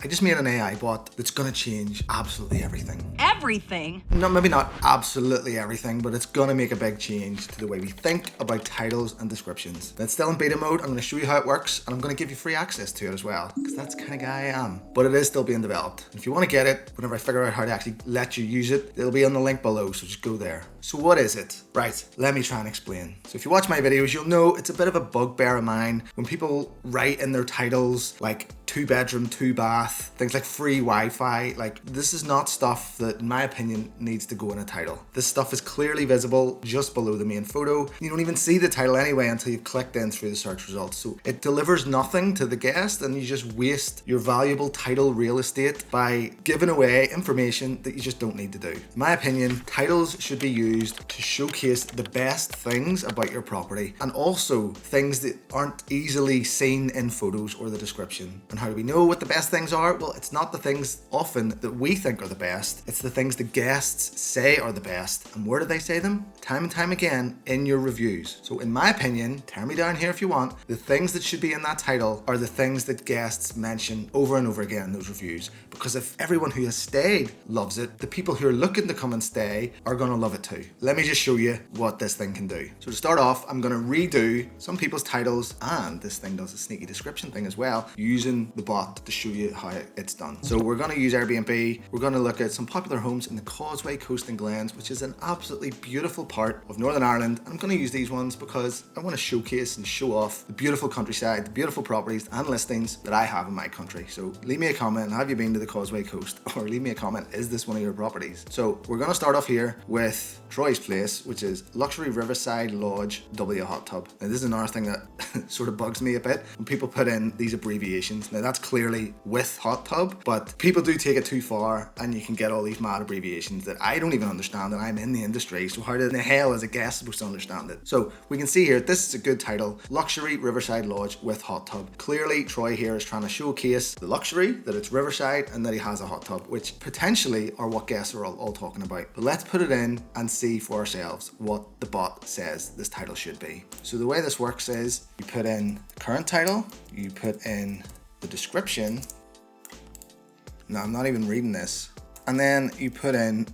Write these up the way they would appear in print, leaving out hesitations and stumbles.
I just made an AI bot that's gonna change absolutely everything. Everything? No, maybe not absolutely everything, but it's gonna make a big change to the way we think about titles and descriptions. That's still in beta mode. I'm gonna show you how it works, and I'm gonna give you free access to it as well, because that's the kind of guy I am. But it is still being developed. If you wanna get it, whenever I figure out how to actually let you use it, it'll be on the link below, so just go there. So what is it? Right, let me try and explain. So if you watch my videos, you'll know it's a bit of a bugbear of mine when people write in their titles like 2-bedroom, 2-bath, things like free Wi-Fi. Like, this is not stuff that, in my opinion, needs to go in a title. This stuff is clearly visible just below the main photo. You don't even see the title anyway until you've clicked in through the search results. So it delivers nothing to the guest, and you just waste your valuable title real estate by giving away information that you just don't need to do. In my opinion, titles should be used to showcase the best things about your property, and also things that aren't easily seen in photos or the description. And how do we know what the best things are? Well, it's not the things often that we think are the best. It's the things the guests say are the best. And where do they say them? Time and time again in your reviews. So in my opinion, tear me down here if you want, the things that should be in that title are the things that guests mention over and over again in those reviews. Because if everyone who has stayed loves it, the people who are looking to come and stay are gonna love it too. Let me just show you what this thing can do. So to start off, I'm gonna redo some people's titles, and this thing does a sneaky description thing as well, using the bot to show you how it's done. So we're going to use Airbnb. We're going to look at some popular homes in the Causeway Coast and Glens, which is an absolutely beautiful part of Northern Ireland. I'm going to use these ones because I want to showcase and show off the beautiful countryside, the beautiful properties and listings that I have in my country. So leave me a comment, have you been to the Causeway Coast? Or leave me a comment, is this one of your properties? So we're going to start off here with Troy's Place, which is Luxury Riverside Lodge W Hot Tub. Now this is another thing that sort of bugs me a bit when people put in these abbreviations. Now that's clearly with hot tub, but people do take it too far, and you can get all these mad abbreviations that I don't even understand, and I'm in the industry, so how the hell is a guest supposed to understand it? So we can see here, this is a good title, Luxury Riverside Lodge with hot tub. Clearly Troy here is trying to showcase the luxury, that it's riverside, and that he has a hot tub, which potentially are what guests are all talking about. But let's put it in and see for ourselves what the bot says this title should be. So the way this works is you put in the current title, you put in the description. No, I'm not even reading this. And then you put in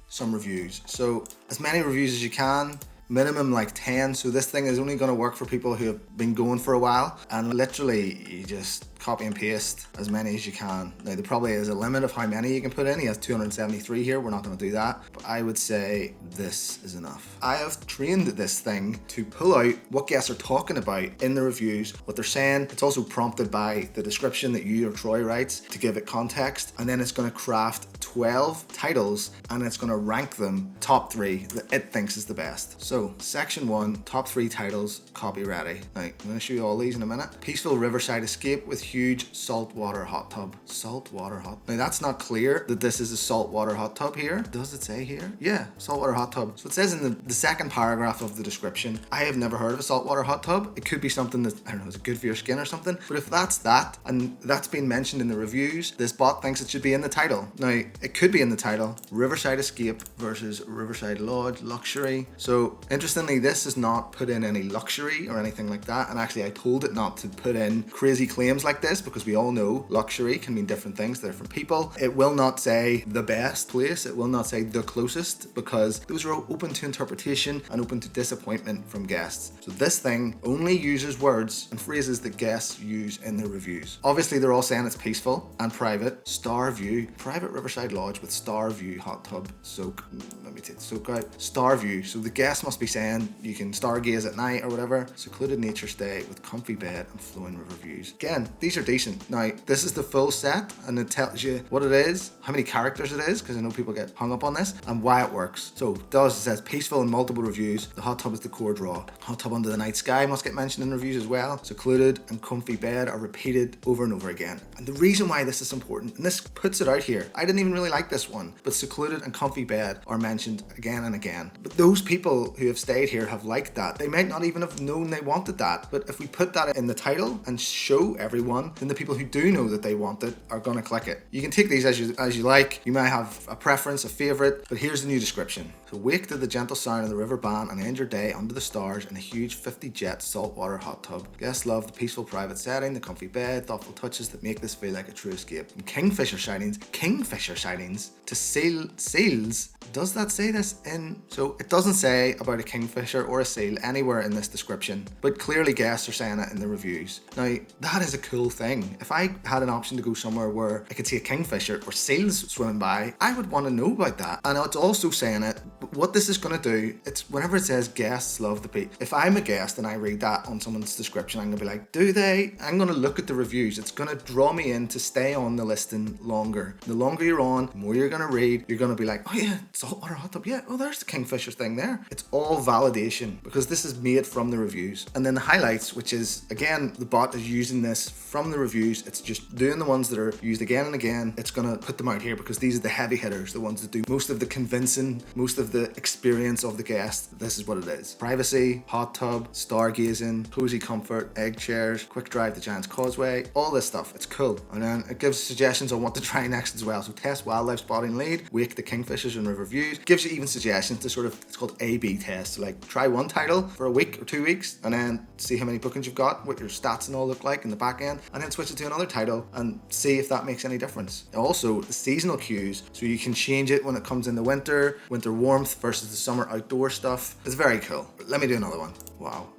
some reviews. So as many reviews as you can, minimum like 10. So this thing is only going to work for people who have been going for a while, and literally you just copy and paste as many as you can. Now there probably is a limit of how many you can put in. He has 273 here. We're not going to do that, but I would say this is enough. I have trained this thing to pull out what guests are talking about in the reviews, what they're saying. It's also prompted by the description that you or Troy writes to give it context, and then it's going to craft 12 titles, and it's going to rank them top 3 that it thinks is the best. So section 1, top 3 titles, copy ready. Now I'm going to show you all these in a minute. Peaceful riverside escape with huge saltwater hot tub. Saltwater hot. Now that's not clear that this is a saltwater hot tub here. Does it say here? Yeah, saltwater hot tub. So it says in the second paragraph of the description. I have never heard of a saltwater hot tub. It could be something that, I don't know, is it good for your skin or something? But if that's that, and that's been mentioned in the reviews, this bot thinks it should be in the title. Now, it could be in the title, Riverside Escape versus Riverside Lodge, luxury. So interestingly, this is not put in any luxury or anything like that. And actually I told it not to put in crazy claims like this, because we all know luxury can mean different things to different people. It will not say the best place, it will not say the closest, because those are open to interpretation and open to disappointment from guests. So this thing only uses words and phrases that guests use in their reviews. Obviously they're all saying it's peaceful and private, star view, private riverside lodge with star view, hot tub, soak, let me take the soak out, star view. So the guest must be saying you can stargaze at night or whatever, secluded nature stay with comfy bed and flowing river views. Again, these are decent. Now, this is the full set, and it tells you what it is, how many characters it is, because I know people get hung up on this, and why it works. So it says peaceful and multiple reviews. The hot tub is the core draw. Hot tub under the night sky must get mentioned in reviews as well. Secluded and comfy bed are repeated over and over again. And the reason why this is important, and this puts it out here, I didn't even really like this one, but secluded and comfy bed are mentioned mentioned again and again. But those people who have stayed here have liked that. They might not even have known they wanted that. But if we put that in the title and show everyone, then the people who do know that they want it are going to click it. You can take these as you like. You might have a preference, a favorite, but here's the new description. So wake to the gentle sound of the river band and end your day under the stars in a huge 50-jet saltwater hot tub. Guests love the peaceful private setting, the comfy bed, thoughtful touches that make this feel like a true escape. From kingfisher sightings to seals. Does that say this in? So it doesn't say about a kingfisher or a seal anywhere in this description, but clearly guests are saying it in the reviews. Now, that is a cool thing. If I had an option to go somewhere where I could see a kingfisher or seals swimming by, I would want to know about that. And it's also saying it, but what this is going to do, it's whenever it says guests love the beach. If I'm a guest and I read that on someone's description, I'm going to be like, do they? I'm going to look at the reviews. It's going to draw me in to stay on the listing longer. The longer you're on, the more you're going to read. You're going to be like, oh yeah, saltwater hot tub. Yeah, oh, there's the kingfisher thing there. It's all validation because this is made from the reviews. And then the highlights, which is, again, the bot is using this from the reviews. It's just doing the ones that are used again and again. It's going to put them out here because these are the heavy hitters, the ones that do most of the convincing, most of the experience of the guest. This is what it is. Privacy, hot tub, stargazing, cozy comfort, egg chairs, quick drive to Giant's Causeway, all this stuff. It's cool. And then it gives suggestions on what to try next as well. So test wildlife spotting lead, wake the kingfishers and river views. Gives you even suggestions to sort of, it's called A/B test. So like try one title for a week or 2 weeks and then see how many bookings you've got, what your stats and all look like in the back end, and then switch it to another title and see if that makes any difference. Also, the seasonal cues, so you can change it when it comes in the winter warmth versus the summer outdoor stuff. It's very cool. Let me do another one. Wow.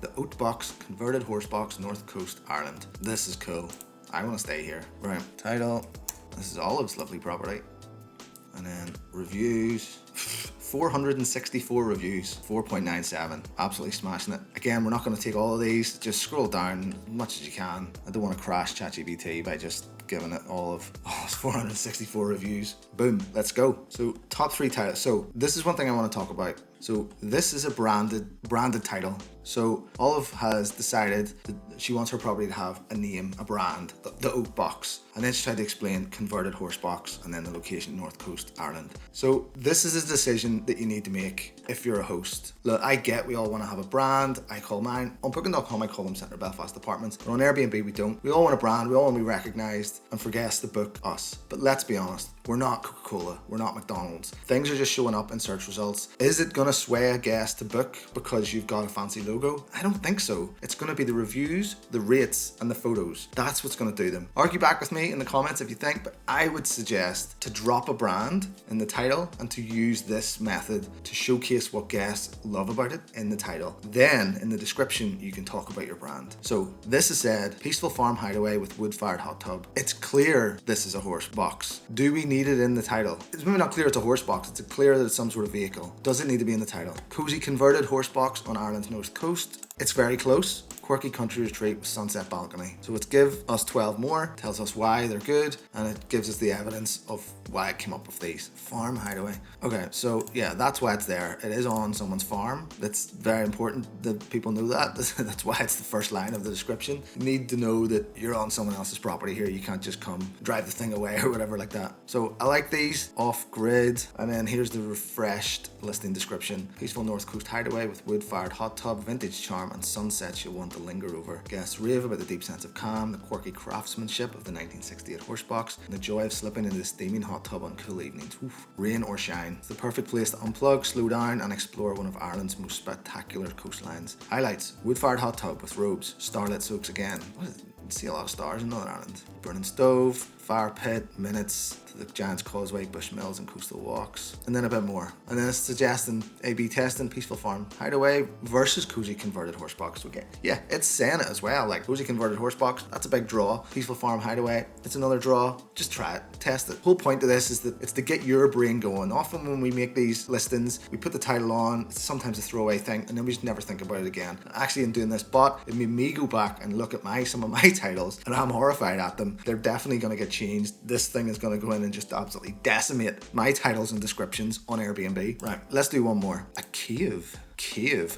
The Oat Box Converted Horse Box, North Coast, Ireland. This is cool. I want to stay here. Right. Title. This is Olive's lovely property. And then reviews. 464 reviews, 4.97. Absolutely smashing it. Again, we're not going to take all of these. Just scroll down as much as you can. I don't want to crash ChatGPT by just giving it all of 464 reviews. Boom, let's go. So top 3 titles. So this is one thing I want to talk about. So this is a branded title. So Olive has decided that she wants her property to have a name, a brand, the Oat Box. And then she tried to explain converted horse box and then the location, North Coast, Ireland. So this is a decision that you need to make if you're a host. Look, I get we all want to have a brand. I call mine, on booking.com, I call them Centre Belfast Apartments. But on Airbnb, we don't. We all want a brand. We all want to be recognised and for guests to book us. But let's be honest, we're not Coca-Cola. We're not McDonald's. Things are just showing up in search results. Is it going to sway a guest to book because you've got a fancy logo? I don't think so. It's going to be the reviews, the rates, and the photos. That's what's going to do them. Argue back with me in the comments if you think, but I would suggest to drop a brand in the title and to use this method to showcase what guests love about it in the title. Then in the description, you can talk about your brand. So this is said, peaceful farm hideaway with wood-fired hot tub. It's clear this is a horse box. Do we need it in the title? It's maybe not clear it's a horse box. It's clear that it's some sort of vehicle. Does it need to be in the title? Cozy converted horse box on Ireland's North Coast. It's very close. Quirky country retreat with sunset balcony. So it's give us 12 more, tells us why they're good, and it gives us the evidence of why it came up with these. Farm hideaway. Okay, so yeah, that's why it's there. It is on someone's farm. That's very important that people know that. That's why it's the first line of the description. You need to know that you're on someone else's property here. You can't just come drive the thing away or whatever like that. So I like these off grid. And then here's the refreshed listing description. Peaceful North Coast hideaway with wood-fired hot tub, vintage charm, and sunsets you'll want to linger over. Guests rave about the deep sense of calm, the quirky craftsmanship of the 1968 horse box, and the joy of slipping into the steaming hot tub on cool evenings. Oof. Rain or shine. It's the perfect place to unplug, slow down, and explore one of Ireland's most spectacular coastlines. Highlights: wood-fired hot tub with robes, starlit soaks again. What is it? You see a lot of stars in Northern Ireland. Burning stove, fire pit, minutes to the Giant's Causeway, Bushmills and coastal walks, and then a bit more. And then it's suggesting A/B testing, peaceful farm hideaway versus cozy converted horse box. Okay, yeah, it's saying it as well. Like cozy converted horse box, that's a big draw. Peaceful farm hideaway, it's another draw. Just try it, test it. The whole point of this is that it's to get your brain going. Often when we make these listings, we put the title on. It's sometimes a throwaway thing, and then we just never think about it again. Actually, in doing this bot, it made me go back and look at some of my titles, and I'm horrified at them. They're definitely going to get changed. This thing is going to go in and just absolutely decimate my titles and descriptions on Airbnb. Right, let's do one more. A cave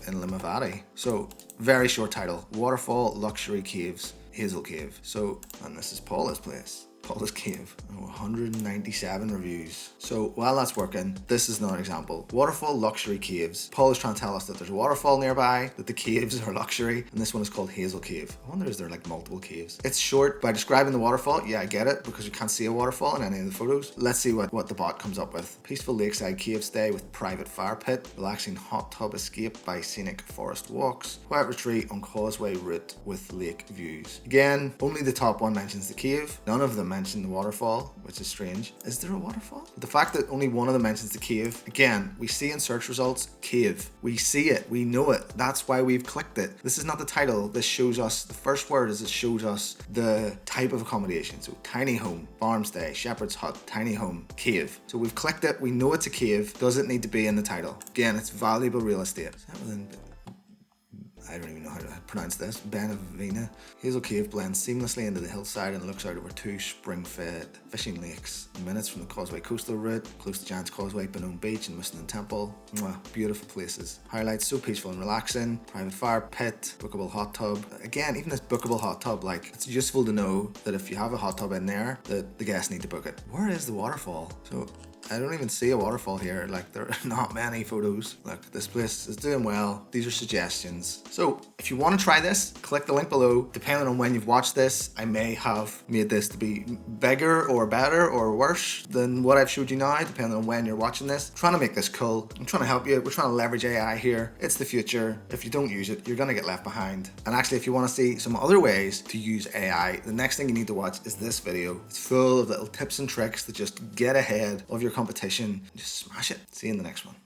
in Limavady. So very short title: waterfall luxury caves, Hazel Cave. So, and this is Paula's place. Paula's Cave. 197 reviews. So while that's working, this is another example. Waterfall luxury caves. Paul is trying to tell us that there's a waterfall nearby, that the caves are luxury, and this one is called Hazel Cave. I wonder, is there like multiple caves? It's short by describing the waterfall. Yeah, I get it, because you can't see a waterfall in any of the photos. Let's see what the bot comes up with. Peaceful lakeside cave stay with private fire pit, relaxing hot tub escape by scenic forest walks, quiet retreat on causeway route with lake views. Again, only the top one mentions the cave. None of them mention the waterfall, which is strange. Is there a waterfall? The fact that only one of them mentions the cave, again, we see in search results, cave. We see it, we know it. That's why we've clicked it. This is not the title. This shows us, the first word is it shows us the type of accommodation. So tiny home, farm stay, shepherd's hut, tiny home, cave. So we've clicked it, we know it's a cave. Does it need to be in the title? Again, it's valuable real estate. Is that within, I don't even know how to pronounce this. Benavina. Hazel Cave blends seamlessly into the hillside and looks out over two spring-fed fishing lakes. Minutes from the Causeway coastal route, close to Giant's Causeway, Benone Beach and Musselin Temple. Mwah, beautiful places. Highlights, so peaceful and relaxing. Private fire pit, bookable hot tub. Again, even this bookable hot tub, like, it's useful to know that if you have a hot tub in there, that the guests need to book it. Where is the waterfall? So I don't even see a waterfall here. Like, there are not many photos. Look, this place is doing well. These are suggestions. So if you want to try this, click the link below. Depending on when you've watched this, I may have made this to be bigger or better or worse than what I've showed you now, depending on when you're watching this. I'm trying to make this cool. I'm trying to help you. We're trying to leverage AI here. It's the future. If you don't use it, you're going to get left behind. And actually, if you want to see some other ways to use AI, the next thing you need to watch is this video. It's full of little tips and tricks to just get ahead of your competition. Just smash it. See you in the next one.